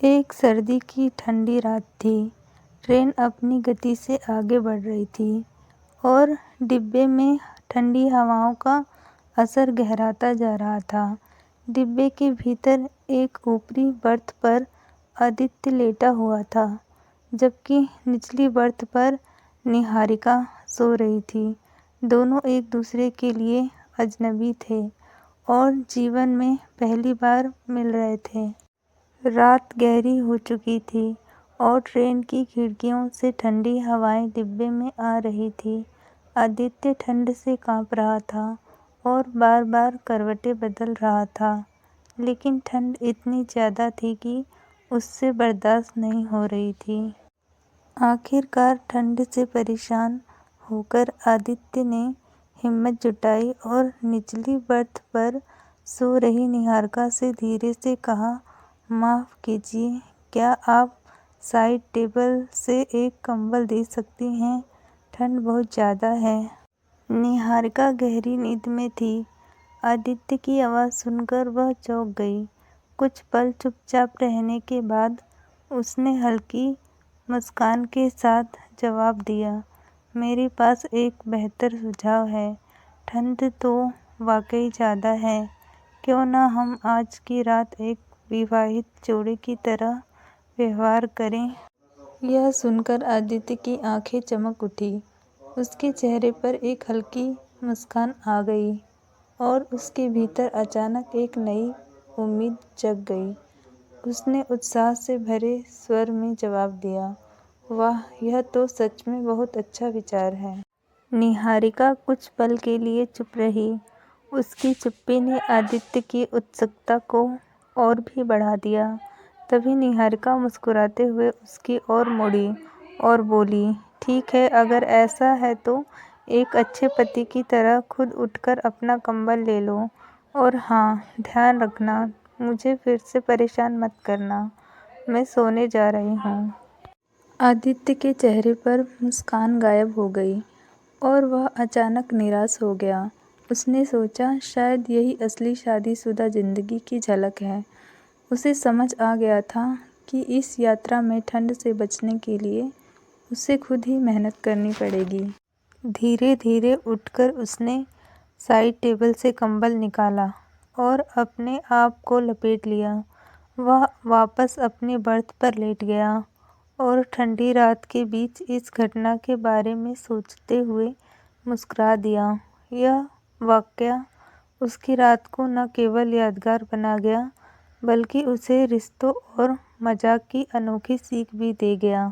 एक सर्दी की ठंडी रात थी। ट्रेन अपनी गति से आगे बढ़ रही थी और डिब्बे में ठंडी हवाओं का असर गहराता जा रहा था। डिब्बे के भीतर एक ऊपरी बर्थ पर आदित्य लेटा हुआ था, जबकि निचली बर्थ पर निहारिका सो रही थी। दोनों एक दूसरे के लिए अजनबी थे और जीवन में पहली बार मिल रहे थे। रात गहरी हो चुकी थी और ट्रेन की खिड़कियों से ठंडी हवाएं डिब्बे में आ रही थी। आदित्य ठंड से कांप रहा था और बार-बार करवटें बदल रहा था, लेकिन ठंड इतनी ज़्यादा थी कि उससे बर्दाश्त नहीं हो रही थी। आखिरकार ठंड से परेशान होकर आदित्य ने हिम्मत जुटाई और निचली बर्थ पर सो रही निहारिका से धीरे से कहा, माफ़ कीजिए, क्या आप साइड टेबल से एक कंबल दे सकती हैं? ठंड बहुत ज़्यादा है। निहारिका गहरी नींद में थी। आदित्य की आवाज़ सुनकर वह चौंक गई। कुछ पल चुपचाप रहने के बाद उसने हल्की मुस्कान के साथ जवाब दिया, मेरे पास एक बेहतर सुझाव है। ठंड तो वाकई ज़्यादा है। क्यों ना हम आज की रात एक विवाहित जोड़े की तरह व्यवहार करें? यह सुनकर आदित्य की आंखें चमक उठी। उसके चेहरे पर एक हल्की मुस्कान आ गई और उसके भीतर अचानक एक नई उम्मीद जग गई। उसने उत्साह से भरे स्वर में जवाब दिया, वाह, यह तो सच में बहुत अच्छा विचार है। निहारिका कुछ पल के लिए चुप रही। उसकी चुप्पी ने आदित्य की उत्सुकता को और भी बढ़ा दिया। तभी निहारिका मुस्कुराते हुए उसकी ओर मुड़ी और बोली, ठीक है, अगर ऐसा है तो एक अच्छे पति की तरह खुद उठकर अपना कंबल ले लो। और हाँ, ध्यान रखना, मुझे फिर से परेशान मत करना। मैं सोने जा रही हूँ। आदित्य के चेहरे पर मुस्कान गायब हो गई और वह अचानक निराश हो गया। उसने सोचा, शायद यही असली शादीशुदा जिंदगी की झलक है। उसे समझ आ गया था कि इस यात्रा में ठंड से बचने के लिए उसे खुद ही मेहनत करनी पड़ेगी। धीरे-धीरे उठकर उसने साइड टेबल से कंबल निकाला और अपने आप को लपेट लिया। वह वापस अपनी बर्थ पर लेट गया और ठंडी रात के बीच इस घटना के बारे में सोचते हुए मुस्कुरा दिया। यह वाकया उसकी रात को न केवल यादगार बना गया, बल्कि उसे रिश्तों और मजाक की अनोखी सीख भी दे गया।